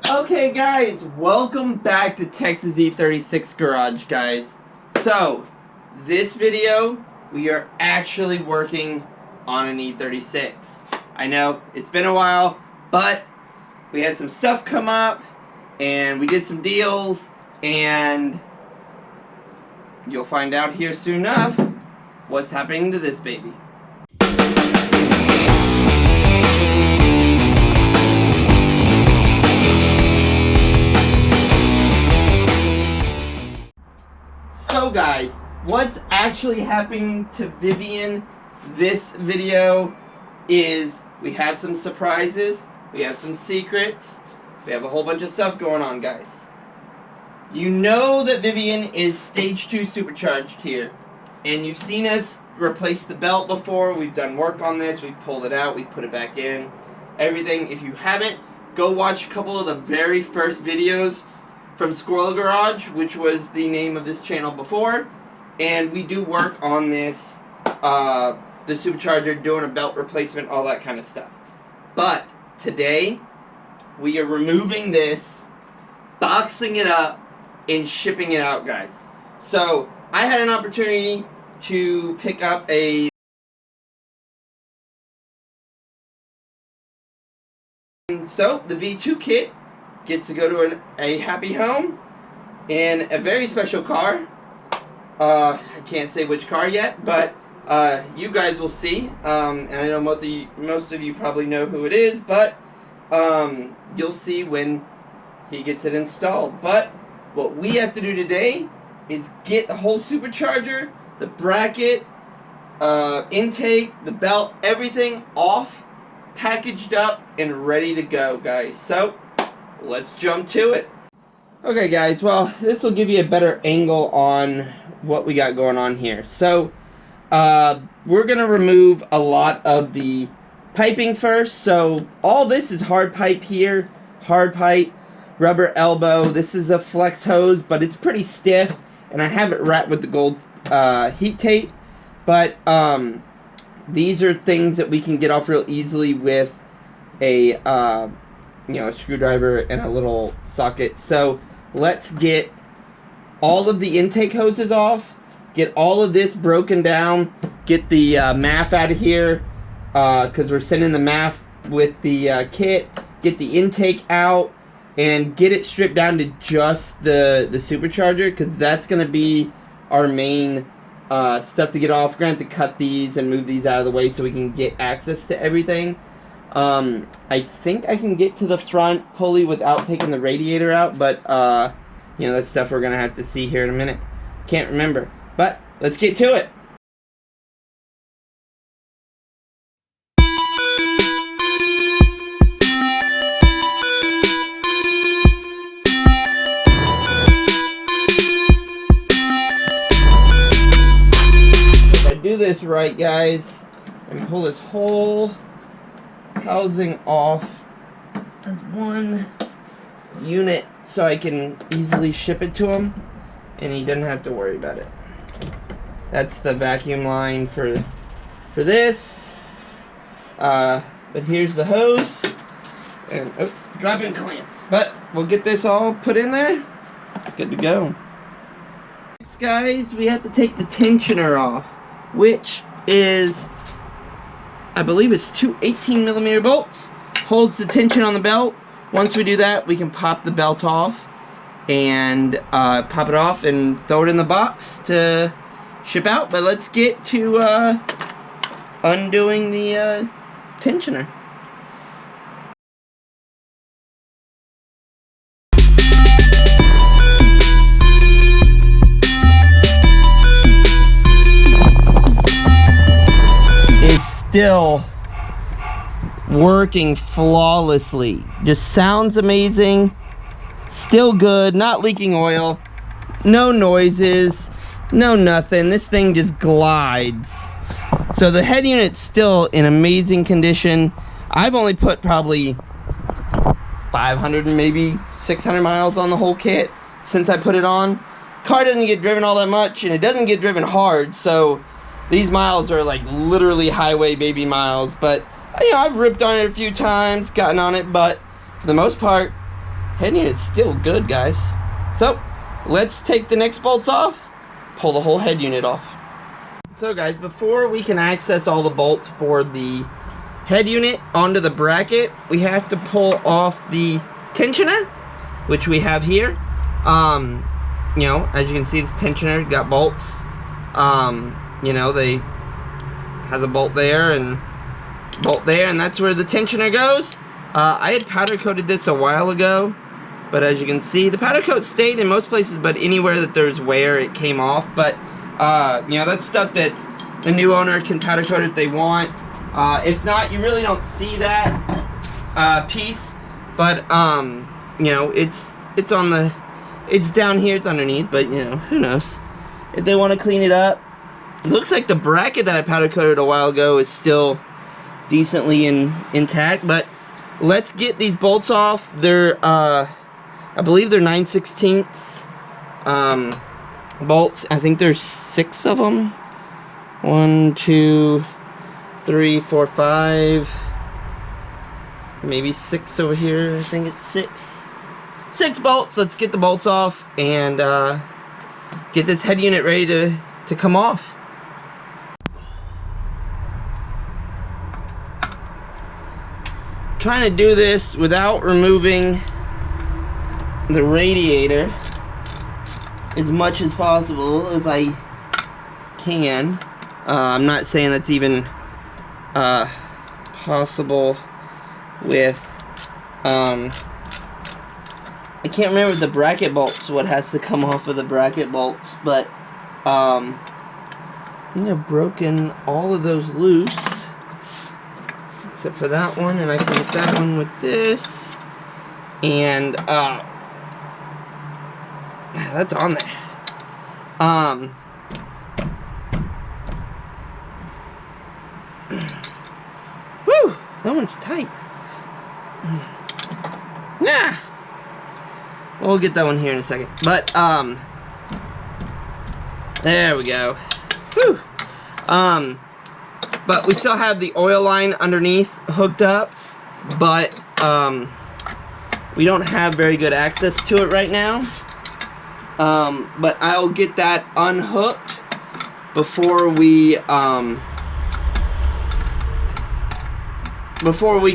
Okay guys, welcome back to Texas E36 Garage, guys. So, this video, we are actually working on an E36. I know, it's been a while, but we had some stuff come up, and we did some deals, and you'll find out here soon enough what's happening to this baby. So guys, what's actually happening to Vivian this video is we have some surprises, we have some secrets, we have a whole bunch of stuff going on, guys. You know that Vivian is stage 2 supercharged here, and you've seen us replace the belt before. We've done work on this, we've pulled it out, we put it back in, everything. If you haven't, go watch a couple of the very first videos from Squirrel Garage, which was the name of this channel before, and we do work on this, the supercharger, doing a belt replacement, all that kind of stuff. But today, we are removing this, boxing it up, and shipping it out, guys. So, I had an opportunity to pick up a so the V2 kit gets to go to a happy home in a very special car. I can't say which car yet, but you guys will see. And I know most of you probably know who it is, but you'll see when he gets it installed. But what we have to do today is get the whole supercharger, the bracket, intake, the belt, everything off, packaged up, and ready to go, guys. So let's jump to it. Okay guys, well, this will give you a better angle on what we got going on here. So we're gonna remove a lot of the piping first. So all this is hard pipe here, hard pipe, rubber elbow. This is a flex hose, but it's pretty stiff, and I have it wrapped with the gold heat tape. But these are things that we can get off real easily with a a screwdriver and a little socket. So let's get all of the intake hoses off, get all of this broken down, get the MAF out of here, because we're sending the MAF with the kit, get the intake out, and get it stripped down to just the supercharger, because that's going to be our main stuff to get off. We're going to have to cut these and move these out of the way so we can get access to everything. I think I can get to the front pulley without taking the radiator out, but, that's stuff we're going to have to see here in a minute. Can't remember. But, let's get to it. If I do this right, guys, and pull this whole housing off as one unit so I can easily ship it to him and he doesn't have to worry about it. That's the vacuum line for this, but here's the hose and dropping clamps, but we'll get this all put in there, good to go. Next, guys, we have to take the tensioner off, which is, I believe it's two 18mm bolts, holds the tension on the belt. Once we do that, we can pop the belt off and pop it off and throw it in the box to ship out. But let's get to undoing the tensioner. Still working flawlessly. Just sounds amazing. Still good. Not leaking oil. No noises. No nothing. This thing just glides. So the head unit's still in amazing condition. I've only put probably 500 and maybe 600 miles on the whole kit since I put it on. Car doesn't get driven all that much, and it doesn't get driven hard, so these miles are like literally highway baby miles. But I've ripped on it a few times, gotten on it, but for the most part, head unit's still good, guys. So let's take the next bolts off, pull the whole head unit off. So guys, before we can access all the bolts for the head unit onto the bracket, we have to pull off the tensioner, which we have here. You know, as you can see, this tensioner got bolts. You know, they has a bolt there and that's where the tensioner goes. I had powder coated this a while ago, but as you can see, the powder coat stayed in most places, but anywhere that there's wear, it came off. But you know, that's stuff that the new owner can powder coat if they want. If not, you really don't see that piece. But you know, it's on the, it's down here, it's underneath. But you know, who knows if they want to clean it up. It looks like the bracket that I powder coated a while ago is still decently intact. But let's get these bolts off. They're I believe they're 9/16 bolts. I think there's 6 of them. 1, 2, 3, 4, 5, maybe 6 over here. I think it's 6 bolts. Let's get the bolts off and get this head unit ready to come off. Trying to do this without removing the radiator as much as possible if I can. I'm not saying that's even possible with I can't remember the bracket bolts, what has to come off of the bracket bolts, but I think I've broken all of those loose except for that one, and I can get that one with this, and that's on there. Woo! That one's tight. Nah. We'll get that one here in a second. But there we go. Woo! But we still have the oil line underneath hooked up, but we don't have very good access to it right now. But I'll get that unhooked before we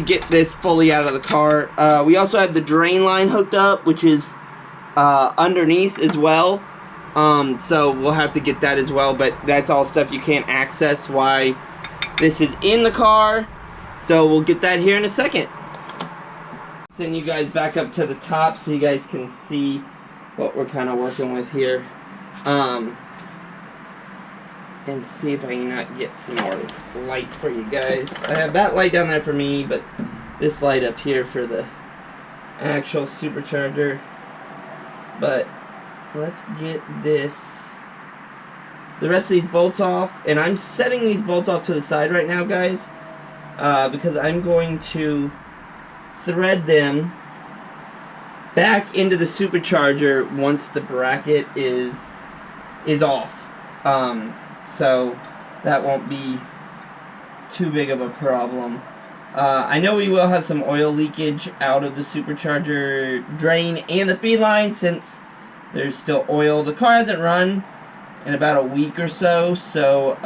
get this fully out of the car. We also have the drain line hooked up, which is underneath as well. So we'll have to get that as well, but that's all stuff you can't access while this is in the car. So we'll get that here in a second. Send you guys back up to the top so you guys can see what we're kind of working with here. And see if I can not get some more light for you guys. I have that light down there for me, but this light up here for the actual supercharger. But let's get the rest of these bolts off, and I'm setting these bolts off to the side right now, guys, because I'm going to thread them back into the supercharger once the bracket is off. So that won't be too big of a problem. I know we will have some oil leakage out of the supercharger drain and the feed line since there's still oil. The car hasn't run in about a week or so, so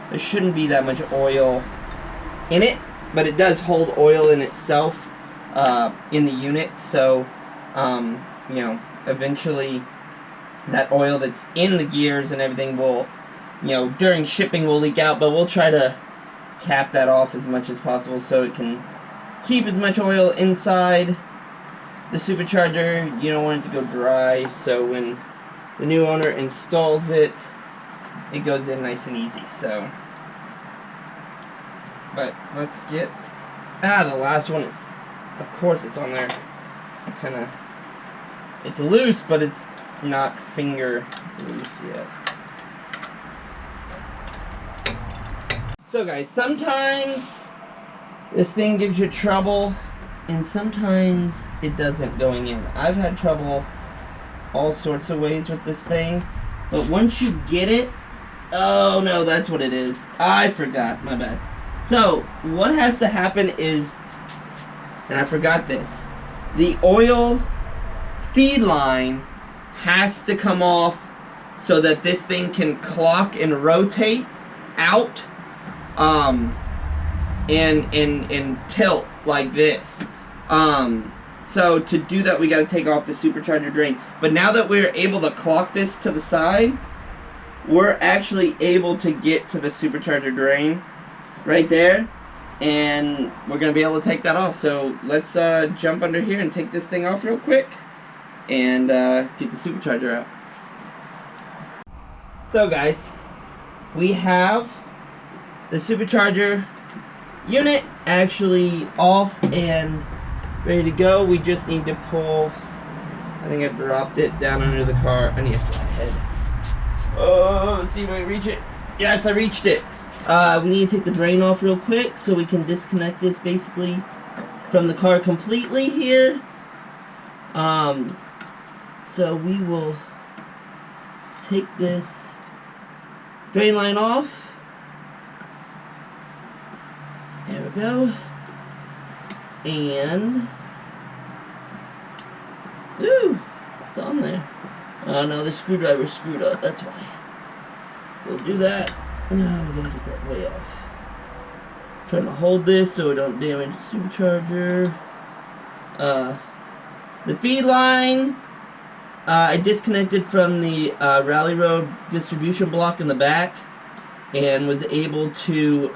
there shouldn't be that much oil in it, but it does hold oil in itself in the unit, so you know, eventually that oil that's in the gears and everything will, you know, during shipping will leak out, but we'll try to cap that off as much as possible so it can keep as much oil inside the supercharger. You don't want it to go dry, so when the new owner installs it, it goes in nice and easy. So, but let's get the last one is, of course, it's on there. Kind of, it's loose, but it's not finger loose yet. So guys, sometimes this thing gives you trouble and sometimes it doesn't going in. I've had trouble all sorts of ways with this thing, but once you get it, oh no, that's what it is. I forgot, my bad. So what has to happen is, and I forgot this, the oil feed line has to come off so that this thing can clock and rotate out and tilt like this. So to do that, we got to take off the supercharger drain. But now that we're able to clock this to the side, we're actually able to get to the supercharger drain right there, and we're going to be able to take that off. So let's jump under here and take this thing off real quick and get the supercharger out. So guys, we have the supercharger unit actually off and ready to go. We just need to pull, I think I dropped it down under the car. I need a flat head. Oh, let's see if I can reach it. Yes, I reached it. We need to take the drain off real quick so we can disconnect this basically from the car completely here. So we will take this drain line off. There we go. And ooh, it's on there. Oh no, the screwdriver's screwed up, that's why. So we'll do that. Now we're gonna get that way off. Trying to hold this so we don't damage the supercharger. The feed line, I disconnected from the Rally Road distribution block in the back and was able to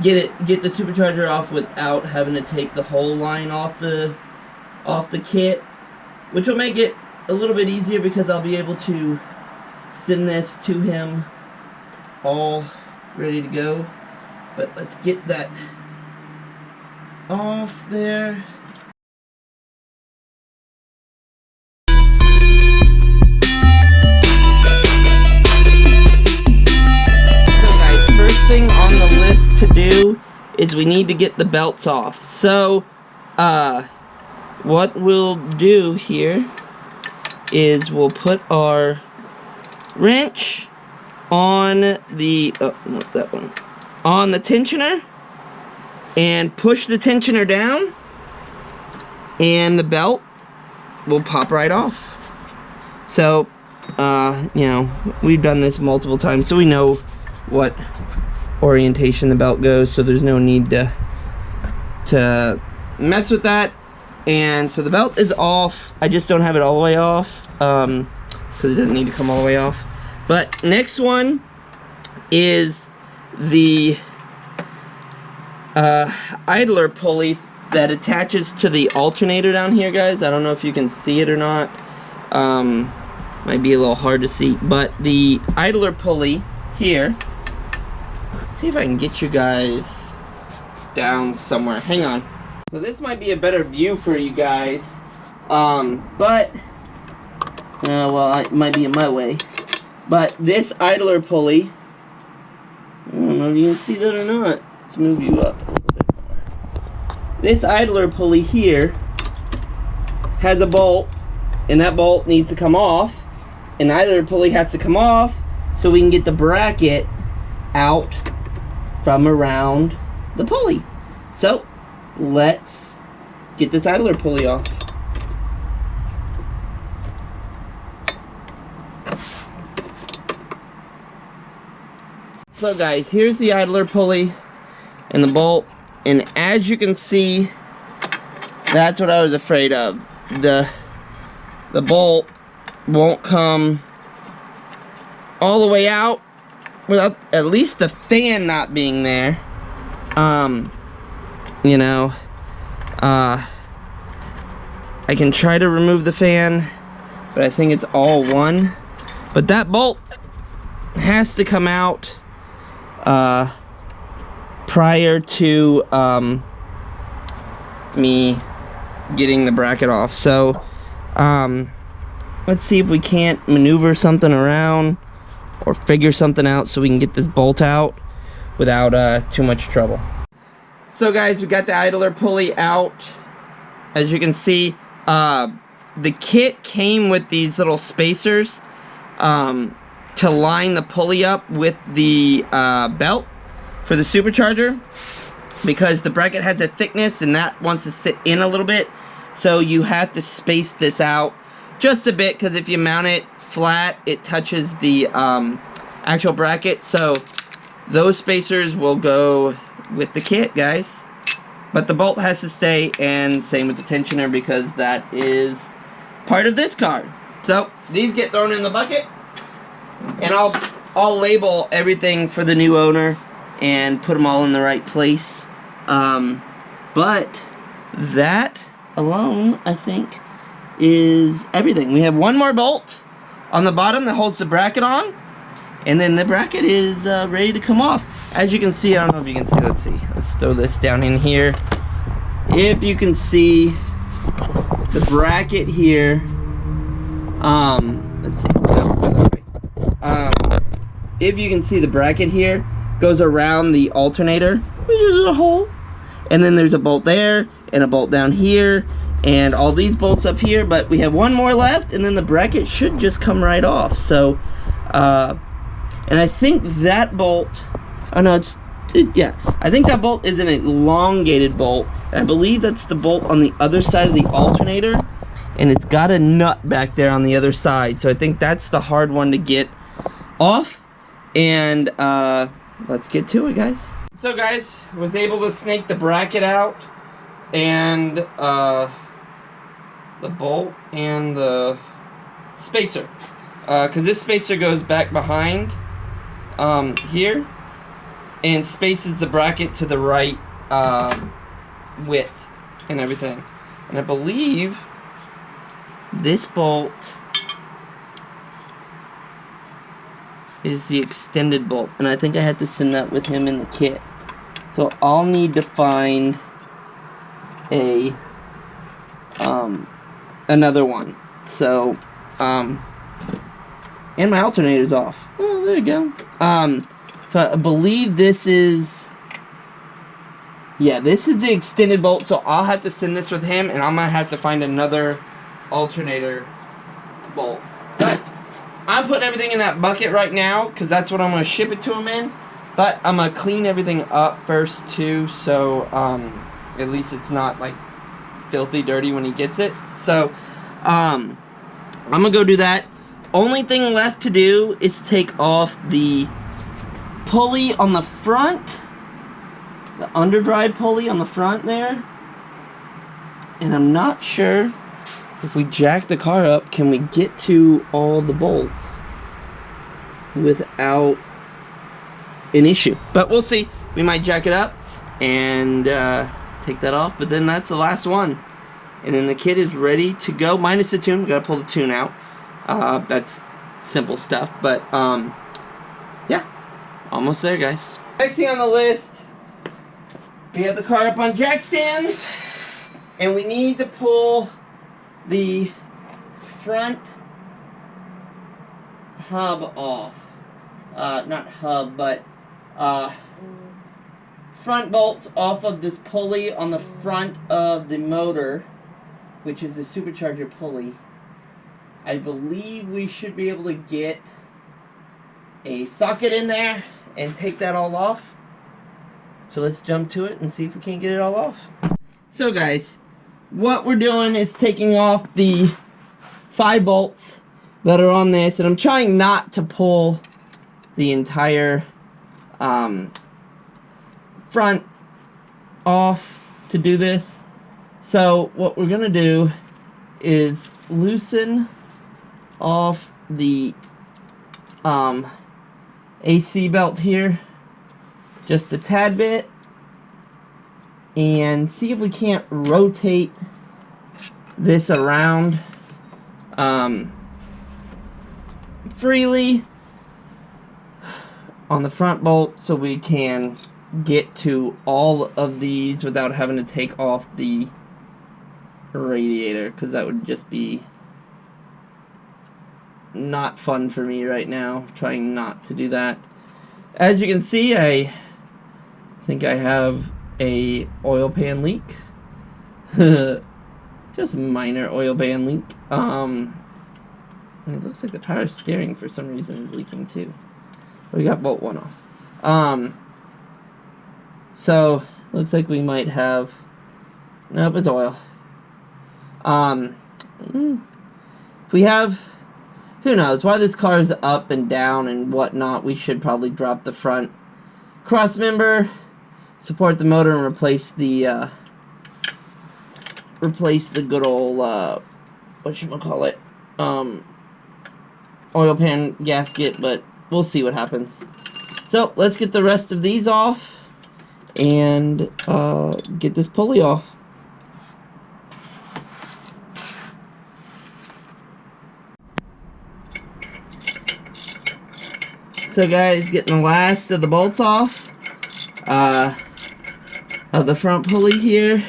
get the supercharger off without having to take the whole line off the kit, which will make it a little bit easier because I'll be able to send this to him all ready to go. But let's get that off there. So guys, first thing on the list to do is we need to get the belts off. So what we'll do here is we'll put our wrench on the not that one, on the tensioner, and push the tensioner down, and the belt will pop right off. So you know, we've done this multiple times, so we know what orientation the belt goes, so there's no need to mess with that. And so the belt is off. I just don't have it all the way off because it doesn't need to come all the way off. But next one is the idler pulley that attaches to the alternator down here, guys. I don't know if you can see it or not. Might be a little hard to see, but the idler pulley here, let's see if I can get you guys down somewhere. Hang on. So this might be a better view for you guys, but well, it might be in my way. But this idler pulley, I don't know if you can see that or not. Let's move you up a little bit more. This idler pulley here has a bolt, and that bolt needs to come off, and the idler pulley has to come off so we can get the bracket out from around the pulley. So let's get this idler pulley off. So guys, here's the idler pulley and the bolt, and as you can see, that's what I was afraid of. The bolt won't come all the way out without at least the fan not being there. You know, I can try to remove the fan, but I think it's all one. But that bolt has to come out prior to me getting the bracket off. So let's see if we can't maneuver something around or figure something out so we can get this bolt out without too much trouble. So guys, we got the idler pulley out. As you can see, the kit came with these little spacers to line the pulley up with the belt for the supercharger. because the bracket has a thickness and that wants to sit in a little bit. So you have to space this out just a bit, because if you mount it flat, it touches the actual bracket. So those spacers will go with the kit, guys. But the bolt has to stay, and same with the tensioner, because that is part of this car. So these get thrown in the bucket, and I'll label everything for the new owner and put them all in the right place. But that alone, I think, is everything. We have one more bolt on the bottom that holds the bracket on, and then the bracket is ready to come off. As you can see, I don't know if you can see, let's see, let's throw this down in here. If you can see the bracket here, let's see, if you can see the bracket here, goes around the alternator, which is a hole, and then there's a bolt there, and a bolt down here, and all these bolts up here, but we have one more left, and then the bracket should just come right off. So, and I think that bolt, oh no, yeah, I think that bolt is an elongated bolt, and I believe that's the bolt on the other side of the alternator, and it's got a nut back there on the other side, so I think that's the hard one to get off. And let's get to it, guys. So guys, was able to snake the bracket out, and the bolt and the spacer, because this spacer goes back behind here and spaces the bracket to the right width and everything. And I believe this bolt is the extended bolt, and I think I had to send that with him in the kit. So I'll need to find a another one. So and my alternator's off. Oh, there you go. So I believe this is, yeah, this is the extended bolt, so I'll have to send this with him, and I'm gonna have to find another alternator bolt. But I'm putting everything in that bucket right now, because that's what I'm going to ship it to him in. But I'm going to clean everything up first too, so at least it's not like filthy dirty when he gets it. So I'm going to go do that. Only thing left to do is take off the pulley on the front, the underdrive pulley on the front there. And I'm not sure if we jack the car up, can we get to all the bolts without an issue? But we'll see. We might jack it up and take that off, but then that's the last one. And then the kit is ready to go, minus the tune. We gotta pull the tune out. That's simple stuff, but yeah, almost there, guys. Next thing on the list, we have the car up on jack stands, and we need to pull the front hub off. Not hub, but front bolts off of this pulley on the front of the motor, which is the supercharger pulley. I believe we should be able to get a socket in there and take that all off. So let's jump to it and see if we can't get it all off. So guys, what we're doing is taking off the 5 bolts that are on this, and I'm trying not to pull the entire front off to do this. So what we're gonna do is loosen off the AC belt here just a tad bit, and see if we can't rotate this around freely on the front bolt, so we can get to all of these without having to take off the radiator, because that would just be not fun for me right now, trying not to do that. As you can see, I think I have a oil pan leak. Just minor oil pan leak. And it looks like the power steering for some reason is leaking too. We got bolt 1 off. So Looks like we might have... Nope, it's oil. If we have... Who knows? While this car is up and down and whatnot, we should probably drop the front cross member, support the motor, and replace the good old whatchamacallit, oil pan gasket, but we'll see what happens. So let's get the rest of these off and get this pulley off. So guys, getting the last of the bolts off of the front pulley here,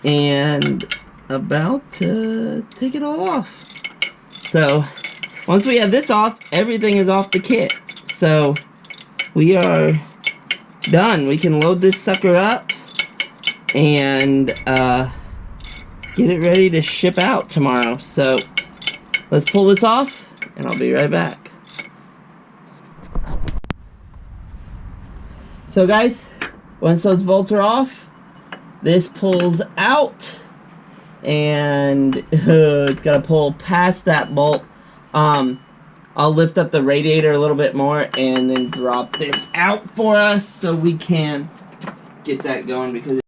and about to take it all off. So once we have this off, everything is off the kit. So we are done. We can load this sucker up and get it ready to ship out tomorrow. So let's pull this off and I'll be right back. So guys, once those bolts are off, this pulls out, and it's got to pull past that bolt. I'll lift up the radiator a little bit more and then drop this out for us so we can get that going. Because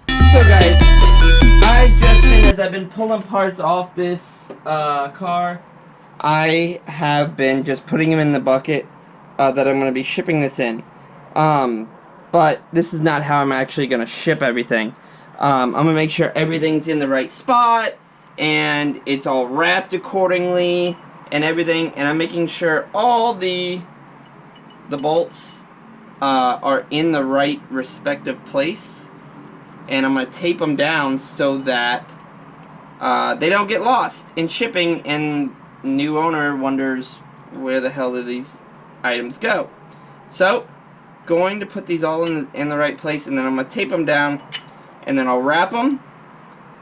so guys, as I've been pulling parts off this car, I have been just putting them in the bucket that I'm going to be shipping this in. But this is not how I'm actually going to ship everything. I'm going to make sure everything's in the right spot and it's all wrapped accordingly and everything, and I'm making sure all the bolts are in the right respective place, and I'm going to tape them down so that they don't get lost in shipping and new owner wonders where the hell do these items go. So going to put these all in the right place, and then I'm going to tape them down, and then I'll wrap them,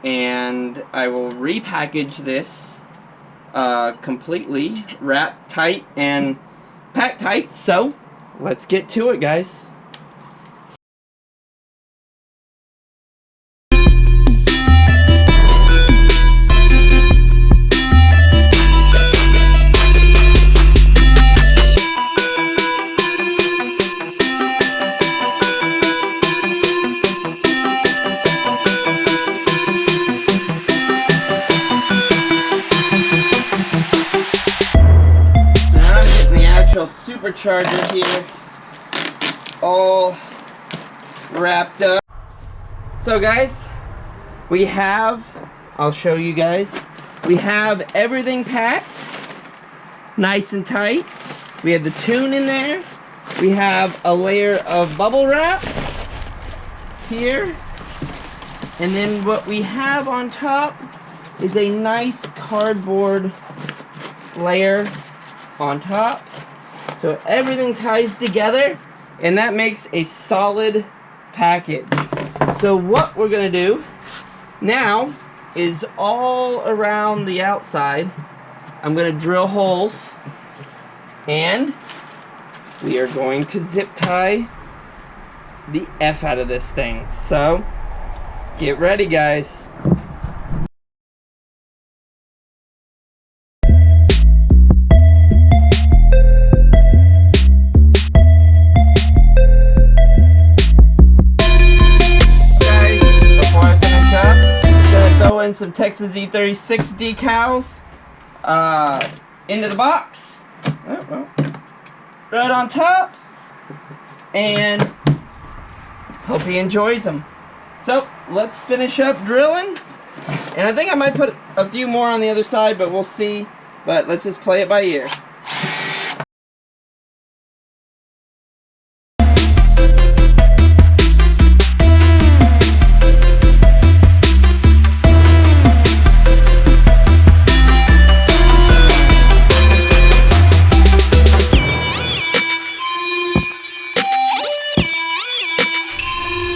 and I will repackage this completely wrapped tight and packed tight. So let's get to it, guys. Supercharger here, all wrapped up. So guys, we have, I'll show you guys, we have everything packed nice and tight. We have the tune in there, we have a layer of bubble wrap here, and then what we have on top is a nice cardboard layer on top. So everything ties together, and that makes a solid package. So what we're going to do now is all around the outside, I'm going to drill holes, and we are going to zip tie the F out of this thing. So get ready, guys. Some Texas E36 decals into the box, right on top, and hope he enjoys them. So let's finish up drilling, and I think I might put a few more on the other side, but we'll see. But let's just play it by ear.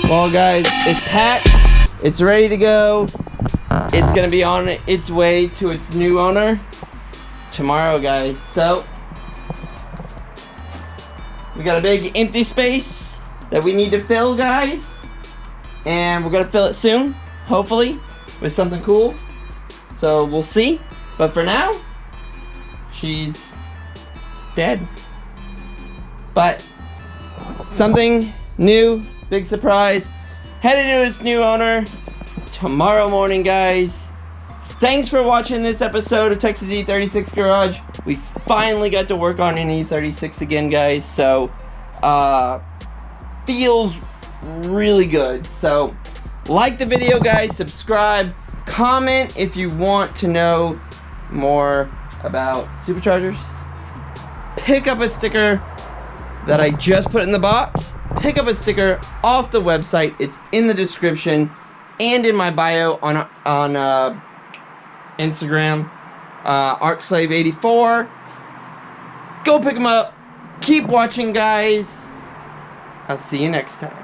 Well guys, it's packed, it's ready to go, it's going to be on its way to its new owner tomorrow, guys. So, we We got a big empty space that we need to fill, guys. And we're gonna fill it soon, hopefully, with something cool. So we'll see. But for now, she's dead. But something new, big surprise, headed to its new owner tomorrow morning, guys. Thanks for watching this episode of Texas E36 Garage. We finally got to work on an E36 again, guys. So, feels really good. So, like the video, guys. Subscribe. Comment if you want to know more about superchargers. Pick up a sticker that I just put in the box. Pick up a sticker off the website. It's in the description and in my bio on Instagram. ArcSlave84. Go pick them up. Keep watching, guys. I'll see you next time.